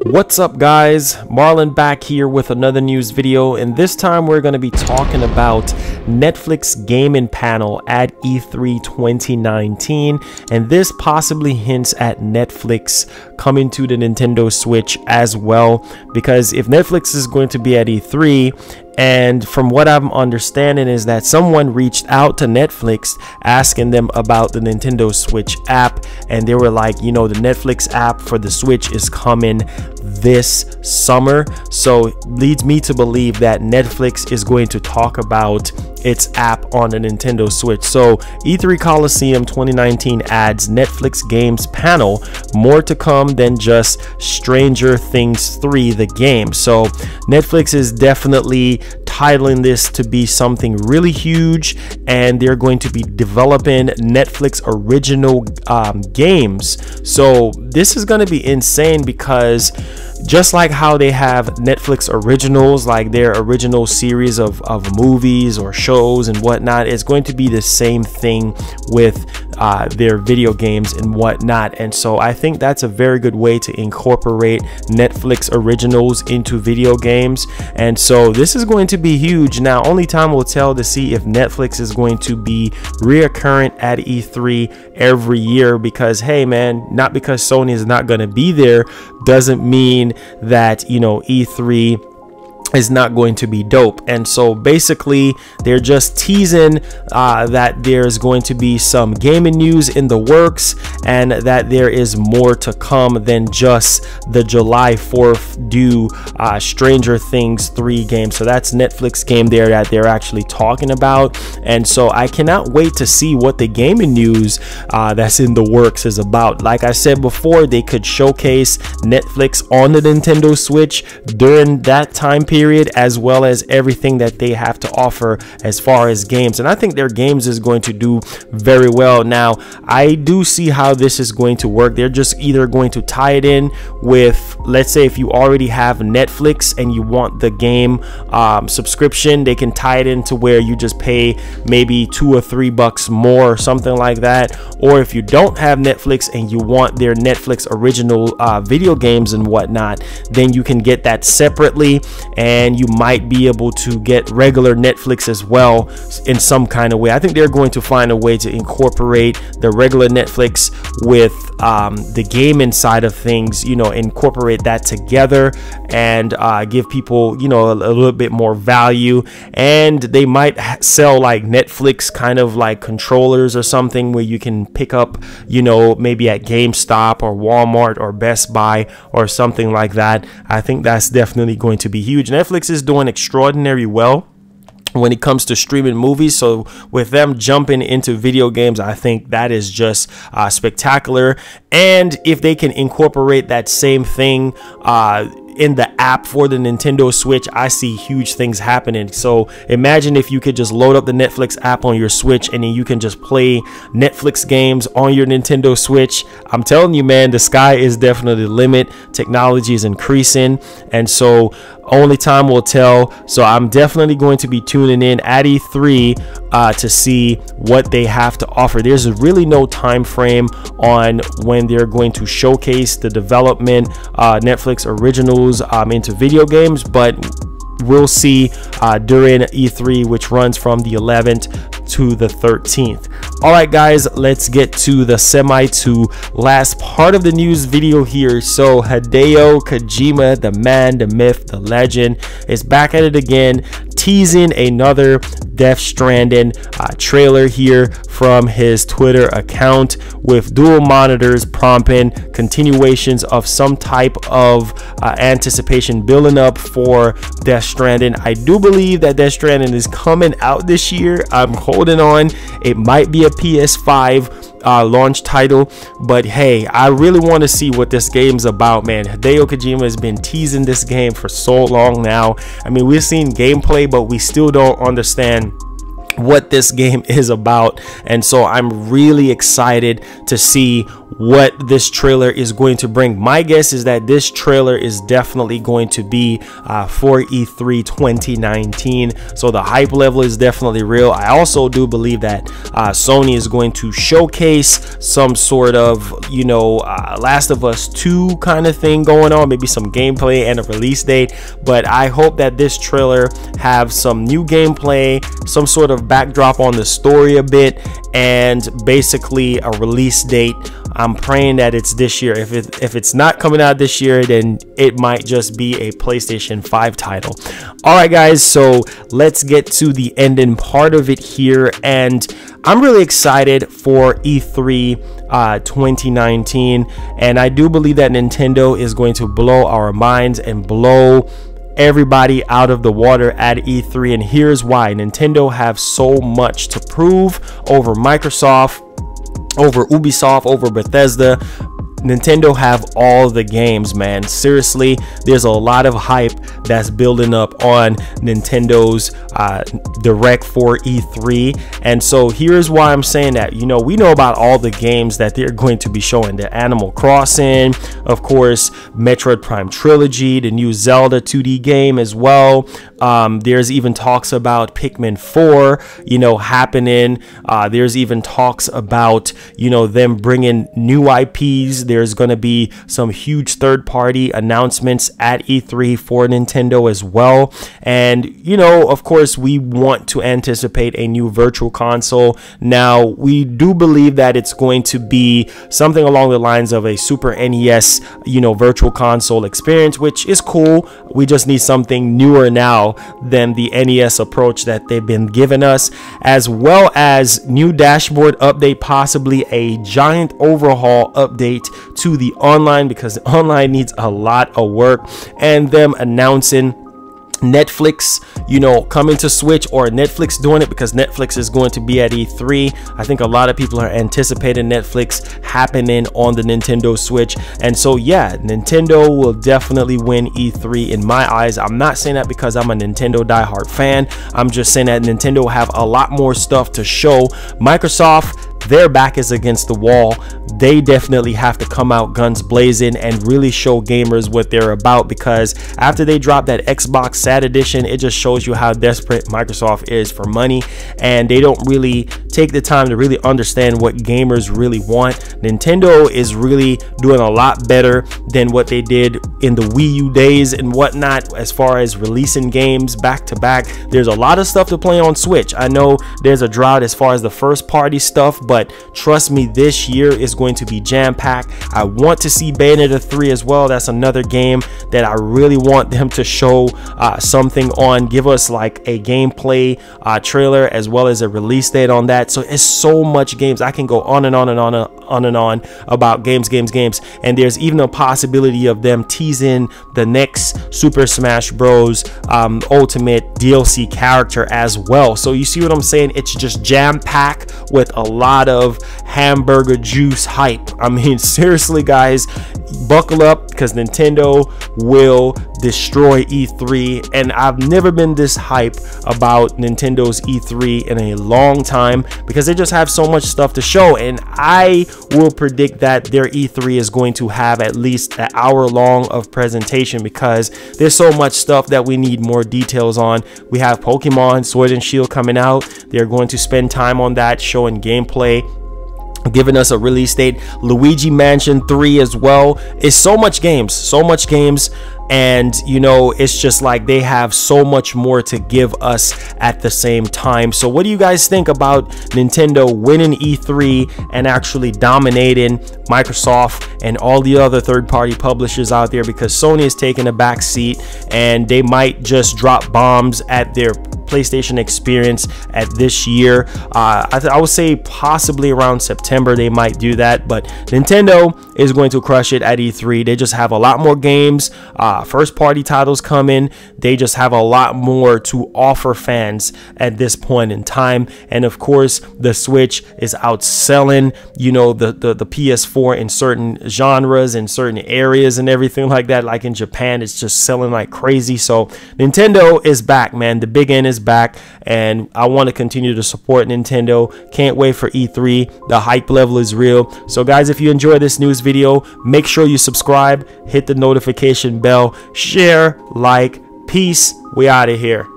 What's up guys, Marlon back here with another news video, and this time we're going to be talking about Netflix gaming panel at E3 2019, and this possibly hints at Netflix coming to the Nintendo Switch as well, because if Netflix is going to be at E3, and from what I'm understanding is that someone reached out to Netflix asking them about the Nintendo Switch app, and they were like, you know, the Netflix app for the Switch is coming this summer. So leads me to believe that Netflix is going to talk about its app on the Nintendo Switch. So E3 Coliseum 2019 adds Netflix games panel, more to come than just Stranger Things 3 the game. So Netflix is definitely titling this to be something really huge, and they're going to be developing Netflix original games. So this is going to be insane, because just like how they have Netflix originals, like their original series of movies or shows and whatnot, it's going to be the same thing with their video games and whatnot. And so I think that's a very good way to incorporate Netflix originals into video games. And so this is going to be huge. Now only time will tell to see if Netflix is going to be reoccurrent at E3 every year, because hey man, not because Sony is not going to be there doesn't mean that, you know, E3 is not going to be dope. And so basically they're just teasing that there's going to be some gaming news in the works, and that there is more to come than just the July 4th due Stranger Things 3 game. So that's Netflix game there that they're actually talking about. And so I cannot wait to see what the gaming news that's in the works is about. Like I said before, they could showcase Netflix on the Nintendo Switch during that time period, as well as everything that they have to offer as far as games. And I think their games is going to do very well. Now I do see how this is going to work. They're just either going to tie it in with, let's say if you already have Netflix and you want the game subscription, they can tie it into where you just pay maybe $2 or $3 more or something like that. Or if you don't have Netflix and you want their Netflix original video games and whatnot, then you can get that separately, and you might be able to get regular Netflix as well in some kind of way. I think they're going to find a way to incorporate the regular Netflix with the gaming side of things, you know, incorporate that together and give people, you know, a little bit more value. And they might sell like Netflix kind of like controllers or something where you can pick up, you know, maybe at GameStop or Walmart or Best Buy or something like that. I think that's definitely going to be huge. Netflix is doing extraordinarily well when it comes to streaming movies, so with them jumping into video games, I think that is just spectacular. And if they can incorporate that same thing in the app for the Nintendo Switch, I see huge things happening. So imagine if you could just load up the Netflix app on your Switch, and then you can just play Netflix games on your Nintendo Switch. I'm telling you, man, the sky is definitely the limit. Technology is increasing, and so only time will tell. So I'm definitely going to be tuning in at E3 to see what they have to offer. There's really no time frame on when they're going to showcase the development Netflix originals into video games, but we'll see during E3, which runs from the 11th to the 13th. All right guys, let's get to the last part of the news video here. So Hideo Kojima, the man, the myth, the legend, is back at it again, teasing another Death Stranding trailer here from his Twitter account, with dual monitors prompting continuations of some type of anticipation building up for Death Stranding. I do believe that Death Stranding is coming out this year. I'm holding on. It might be a PS5 launch title, but hey, I really want to see what this game's about, man. Hideo Kojima has been teasing this game for so long now. I mean, we've seen gameplay, but we still don't understand what this game is about, and so I'm really excited to see what this trailer is going to bring. My guess is that this trailer is definitely going to be for E3 2019. So the hype level is definitely real. I also do believe that Sony is going to showcase some sort of, you know, Last of Us 2 kind of thing going on, maybe some gameplay and a release date. But I hope that this trailer have some new gameplay, some sort of backdrop on the story a bit, and basically a release date. I'm praying that it's this year. If it's not coming out this year, then it might just be a PlayStation 5 title. All right, guys, so let's get to the ending part of it here. And I'm really excited for E3 2019. And I do believe that Nintendo is going to blow our minds and blow everybody out of the water at E3. And here's why. Nintendo have so much to prove over Microsoft, over Ubisoft, over Bethesda. Nintendo have all the games, man. Seriously, there's a lot of hype that's building up on Nintendo's direct for E3. And so here's why I'm saying that. You know, we know about all the games that they're going to be showing. The Animal Crossing, of course, Metroid Prime Trilogy, the new Zelda 2D game as well. There's even talks about Pikmin 4, you know, happening. There's even talks about, you know, them bringing new IPs. There's going to be some huge third-party announcements at E3 for Nintendo as well. And, you know, of course, we want to anticipate a new virtual console. Now, we do believe that it's going to be something along the lines of a Super NES, you know, virtual console experience, which is cool. We just need something newer now than the NES approach that they've been giving us, as well as new dashboard update, possibly a giant overhaul update to the online, because the online needs a lot of work, and them announcing Netflix, you know, coming to Switch, or Netflix doing it because Netflix is going to be at E3. I think a lot of people are anticipating Netflix happening on the Nintendo Switch. And so, yeah, Nintendo will definitely win E3 in my eyes. I'm not saying that because I'm a Nintendo diehard fan. I'm just saying that Nintendo have a lot more stuff to show. Microsoft, their back is against the wall. They definitely have to come out guns blazing and really show gamers what they're about, because after they drop that Xbox Sad Edition, it just shows you how desperate Microsoft is for money, and they don't really take the time to really understand what gamers really want. Nintendo is really doing a lot better than what they did in the Wii U days and whatnot, as far as releasing games back to back. There's a lot of stuff to play on Switch. I know there's a drought as far as the first party stuff, but trust me, this year is going to be jam-packed. I want to see Bayonetta 3 as well. That's another game that I really want them to show something on. Give us like a gameplay trailer as well as a release date on that. So it's so much games. I can go on and on and on about games. And there's even a possibility of them teasing the next Super Smash Bros. Ultimate DLC character as well. So you see what I'm saying? It's just jam-packed with a lot of hamburger juice hype. I mean, seriously, guys, buckle up, because Nintendo will destroy E3. And I've never been this hype about Nintendo's E3 in a long time, because they just have so much stuff to show. And I will predict that their E3 is going to have at least an hour long of presentation, because there's so much stuff that we need more details on. We have Pokemon Sword and Shield coming out. They're going to spend time on that, showing gameplay, giving us a release date. Luigi Mansion 3 as well. It's so much games, and you know, it's just like they have so much more to give us at the same time. So what do you guys think about Nintendo winning E3 and actually dominating Microsoft and all the other third-party publishers out there? Because Sony is taking a back seat, and they might just drop bombs at their PlayStation experience at this year. I would say possibly around September they might do that, but Nintendo is going to crush it at E3. They just have a lot more games, first party titles come in, they just have a lot more to offer fans at this point in time. And of course, the Switch is outselling, you know, the PS4 in certain genres, in certain areas and everything like that. Like in Japan, it's just selling like crazy. So Nintendo is back, man. The big N is back, and I want to continue to support Nintendo. Can't wait for E3. The hype level is real. So guys, if you enjoy this news video, make sure you subscribe, hit the notification bell, share, like. Peace. We out of here.